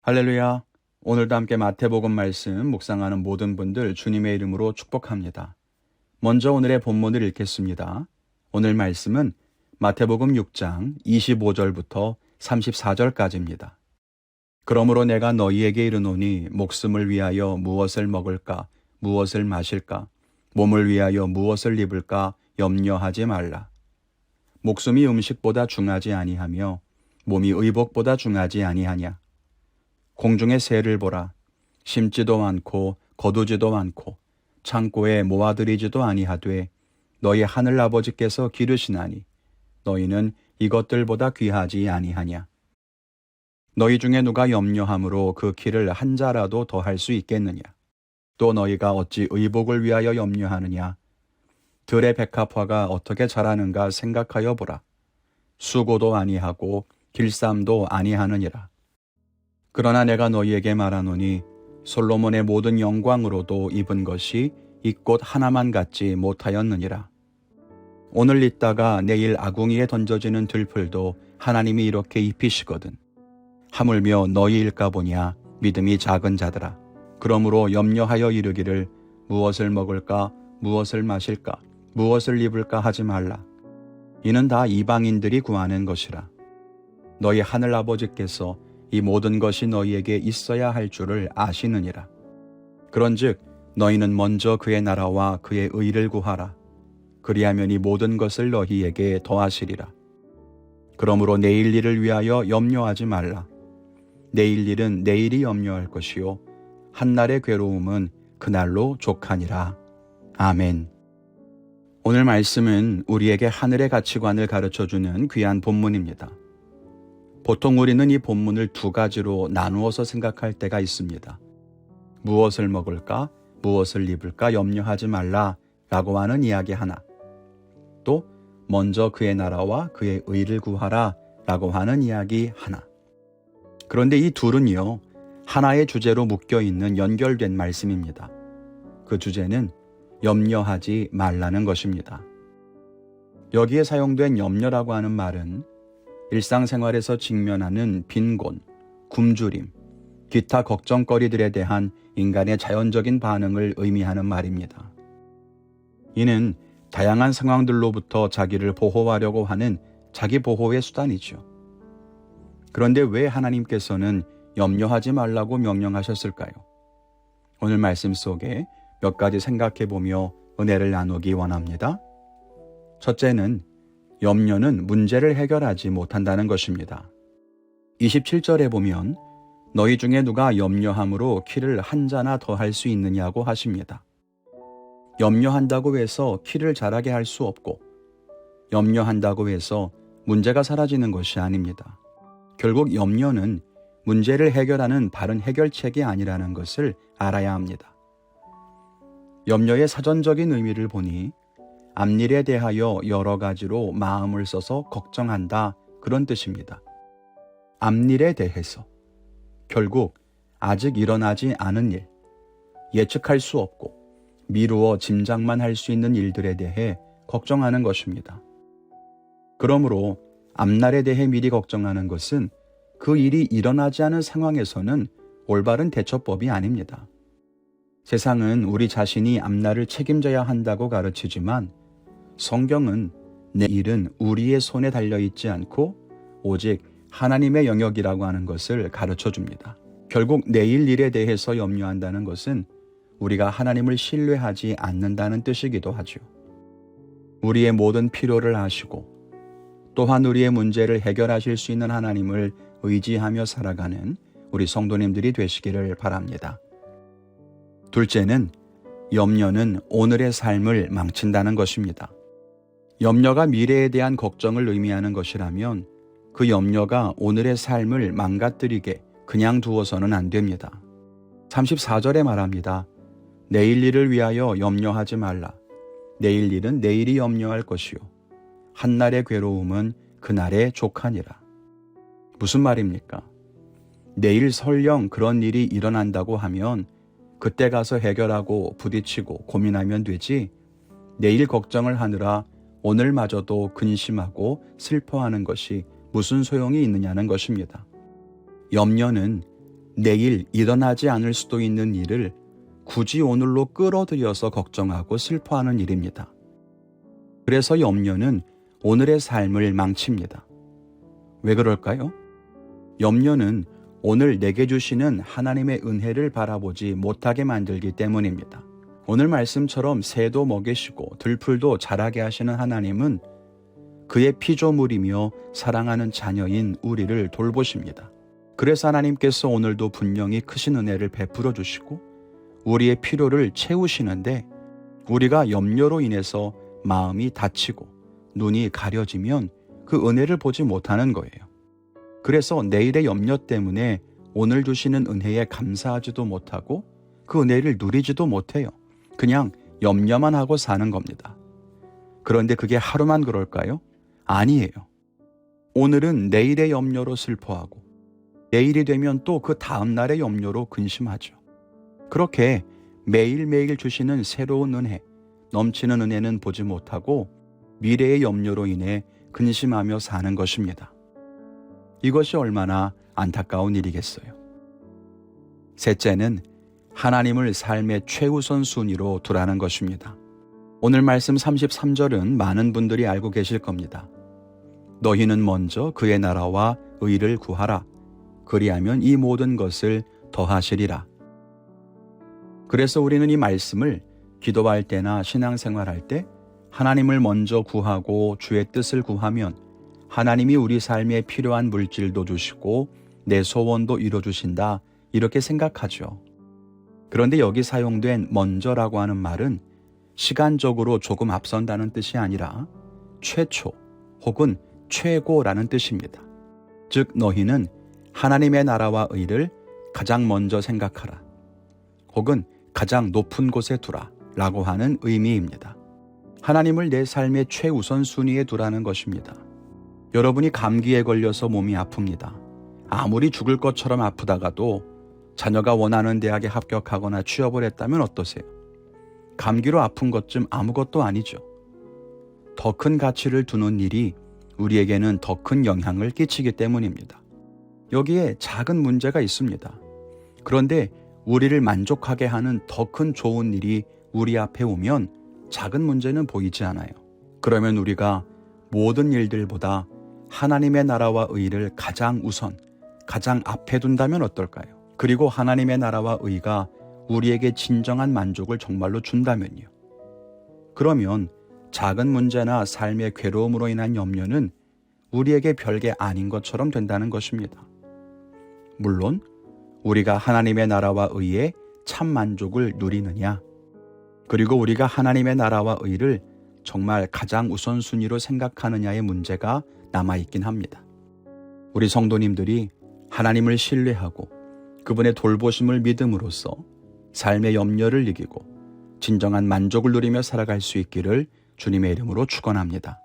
할렐루야. 오늘도 함께 마태복음 말씀 묵상하는 모든 분들 주님의 이름으로 축복합니다. 먼저 오늘의 본문을 읽겠습니다. 오늘 말씀은 마태복음 6장 25절부터 34절까지입니다. 그러므로 내가 너희에게 이르노니 목숨을 위하여 무엇을 먹을까, 무엇을 마실까, 몸을 위하여 무엇을 입을까 염려하지 말라. 목숨이 음식보다 중하지 아니하며 몸이 의복보다 중하지 아니하냐. 공중의 새를 보라. 심지도 않고 거두지도 않고 창고에 모아들이지도 아니하되 너희 하늘 아버지께서 기르시나니 너희는 이것들보다 귀하지 아니하냐. 너희 중에 누가 염려함으로 그 키를 한 자라도 더할 수 있겠느냐. 또 너희가 어찌 의복을 위하여 염려하느냐. 들의 백합화가 어떻게 자라는가 생각하여 보라. 수고도 아니하고 길쌈도 아니하느니라. 그러나 내가 너희에게 말하노니 솔로몬의 모든 영광으로도 입은 것이 이 꽃 하나만 같지 못하였느니라. 오늘 있다가 내일 아궁이에 던져지는 들풀도 하나님이 이렇게 입히시거든. 하물며 너희일까 보냐 믿음이 작은 자들아. 그러므로 염려하여 이르기를 무엇을 먹을까 무엇을 마실까 무엇을 입을까 하지 말라. 이는 다 이방인들이 구하는 것이라. 너희 하늘 아버지께서 이 모든 것이 너희에게 있어야 할 줄을 아시느니라. 그런즉 너희는 먼저 그의 나라와 그의 의를 구하라. 그리하면 이 모든 것을 너희에게 더하시리라. 그러므로 내일 일을 위하여 염려하지 말라. 내일 일은 내일이 염려할 것이요 한날의 괴로움은 그날로 족하니라. 아멘. 오늘 말씀은 우리에게 하늘의 가치관을 가르쳐주는 귀한 본문입니다. 보통 우리는 이 본문을 두 가지로 나누어서 생각할 때가 있습니다. 무엇을 먹을까, 무엇을 입을까 염려하지 말라 라고 하는 이야기 하나. 또 먼저 그의 나라와 그의 의를 구하라 라고 하는 이야기 하나. 그런데 이 둘은요, 하나의 주제로 묶여있는 연결된 말씀입니다. 그 주제는 염려하지 말라는 것입니다. 여기에 사용된 염려라고 하는 말은 일상생활에서 직면하는 빈곤, 굶주림, 기타 걱정거리들에 대한 인간의 자연적인 반응을 의미하는 말입니다. 이는 다양한 상황들로부터 자기를 보호하려고 하는 자기 보호의 수단이죠. 그런데 왜 하나님께서는 염려하지 말라고 명령하셨을까요? 오늘 말씀 속에 몇 가지 생각해보며 은혜를 나누기 원합니다. 첫째는 염려는 문제를 해결하지 못한다는 것입니다. 27절에 보면 너희 중에 누가 염려함으로 키를 한 자나 더 할 수 있느냐고 하십니다. 염려한다고 해서 키를 자라게 할 수 없고 염려한다고 해서 문제가 사라지는 것이 아닙니다. 결국 염려는 문제를 해결하는 바른 해결책이 아니라는 것을 알아야 합니다. 염려의 사전적인 의미를 보니 앞일에 대하여 여러 가지로 마음을 써서 걱정한다 그런 뜻입니다. 앞일에 대해서 결국 아직 일어나지 않은 일, 예측할 수 없고 미루어 짐작만 할 수 있는 일들에 대해 걱정하는 것입니다. 그러므로 앞날에 대해 미리 걱정하는 것은 그 일이 일어나지 않은 상황에서는 올바른 대처법이 아닙니다. 세상은 우리 자신이 앞날을 책임져야 한다고 가르치지만 성경은 내일은 우리의 손에 달려있지 않고 오직 하나님의 영역이라고 하는 것을 가르쳐줍니다. 결국 내일 일에 대해서 염려한다는 것은 우리가 하나님을 신뢰하지 않는다는 뜻이기도 하죠. 우리의 모든 필요를 아시고 또한 우리의 문제를 해결하실 수 있는 하나님을 의지하며 살아가는 우리 성도님들이 되시기를 바랍니다. 둘째는 염려는 오늘의 삶을 망친다는 것입니다. 염려가 미래에 대한 걱정을 의미하는 것이라면 그 염려가 오늘의 삶을 망가뜨리게 그냥 두어서는 안 됩니다. 34절에 말합니다. 내일 일을 위하여 염려하지 말라. 내일 일은 내일이 염려할 것이요 한날의 괴로움은 그날의 족하니라. 무슨 말입니까? 내일 설령 그런 일이 일어난다고 하면 그때 가서 해결하고 부딪히고 고민하면 되지 내일 걱정을 하느라 오늘마저도 근심하고 슬퍼하는 것이 무슨 소용이 있느냐는 것입니다. 염려는 내일 일어나지 않을 수도 있는 일을 굳이 오늘로 끌어들여서 걱정하고 슬퍼하는 일입니다. 그래서 염려는 오늘의 삶을 망칩니다. 왜 그럴까요? 염려는 오늘 내게 주시는 하나님의 은혜를 바라보지 못하게 만들기 때문입니다. 오늘 말씀처럼 새도 먹이시고 들풀도 자라게 하시는 하나님은 그의 피조물이며 사랑하는 자녀인 우리를 돌보십니다. 그래서 하나님께서 오늘도 분명히 크신 은혜를 베풀어 주시고 우리의 필요를 채우시는데, 우리가 염려로 인해서 마음이 다치고 눈이 가려지면 그 은혜를 보지 못하는 거예요. 그래서 내일의 염려 때문에 오늘 주시는 은혜에 감사하지도 못하고 그 은혜를 누리지도 못해요. 그냥 염려만 하고 사는 겁니다. 그런데 그게 하루만 그럴까요? 아니에요. 오늘은 내일의 염려로 슬퍼하고 내일이 되면 또 그 다음 날의 염려로 근심하죠. 그렇게 매일매일 주시는 새로운 은혜, 넘치는 은혜는 보지 못하고 미래의 염려로 인해 근심하며 사는 것입니다. 이것이 얼마나 안타까운 일이겠어요. 셋째는 하나님을 삶의 최우선 순위로 두라는 것입니다. 오늘 말씀 33절은 많은 분들이 알고 계실 겁니다. 너희는 먼저 그의 나라와 의를 구하라. 그리하면 이 모든 것을 더하시리라. 그래서 우리는 이 말씀을 기도할 때나 신앙생활할 때 하나님을 먼저 구하고 주의 뜻을 구하면 하나님이 우리 삶에 필요한 물질도 주시고 내 소원도 이뤄주신다, 이렇게 생각하죠. 그런데 여기 사용된 먼저라고 하는 말은 시간적으로 조금 앞선다는 뜻이 아니라 최초 혹은 최고라는 뜻입니다. 즉 너희는 하나님의 나라와 의를 가장 먼저 생각하라, 혹은 가장 높은 곳에 두라 라고 하는 의미입니다. 하나님을 내 삶의 최우선 순위에 두라는 것입니다. 여러분이 감기에 걸려서 몸이 아픕니다. 아무리 죽을 것처럼 아프다가도 자녀가 원하는 대학에 합격하거나 취업을 했다면 어떠세요? 감기로 아픈 것쯤 아무것도 아니죠. 더 큰 가치를 두는 일이 우리에게는 더 큰 영향을 끼치기 때문입니다. 여기에 작은 문제가 있습니다. 그런데 우리를 만족하게 하는 더 큰 좋은 일이 우리 앞에 오면 작은 문제는 보이지 않아요. 그러면 우리가 모든 일들보다 하나님의 나라와 의를 가장 우선, 가장 앞에 둔다면 어떨까요? 그리고 하나님의 나라와 의가 우리에게 진정한 만족을 정말로 준다면요. 그러면 작은 문제나 삶의 괴로움으로 인한 염려는 우리에게 별게 아닌 것처럼 된다는 것입니다. 물론 우리가 하나님의 나라와 의에 참 만족을 누리느냐, 그리고 우리가 하나님의 나라와 의를 정말 가장 우선순위로 생각하느냐의 문제가 남아있긴 합니다. 우리 성도님들이 하나님을 신뢰하고 그분의 돌보심을 믿음으로써 삶의 염려를 이기고 진정한 만족을 누리며 살아갈 수 있기를 주님의 이름으로 축원합니다.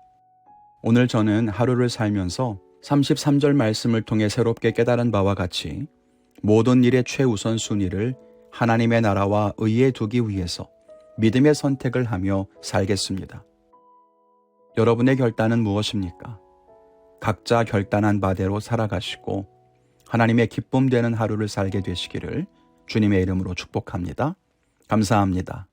오늘 저는 하루를 살면서 33절 말씀을 통해 새롭게 깨달은 바와 같이 모든 일의 최우선 순위를 하나님의 나라와 의에 두기 위해서 믿음의 선택을 하며 살겠습니다. 여러분의 결단은 무엇입니까? 각자 결단한 바대로 살아가시고 하나님의 기쁨 되는 하루를 살게 되시기를 주님의 이름으로 축복합니다. 감사합니다.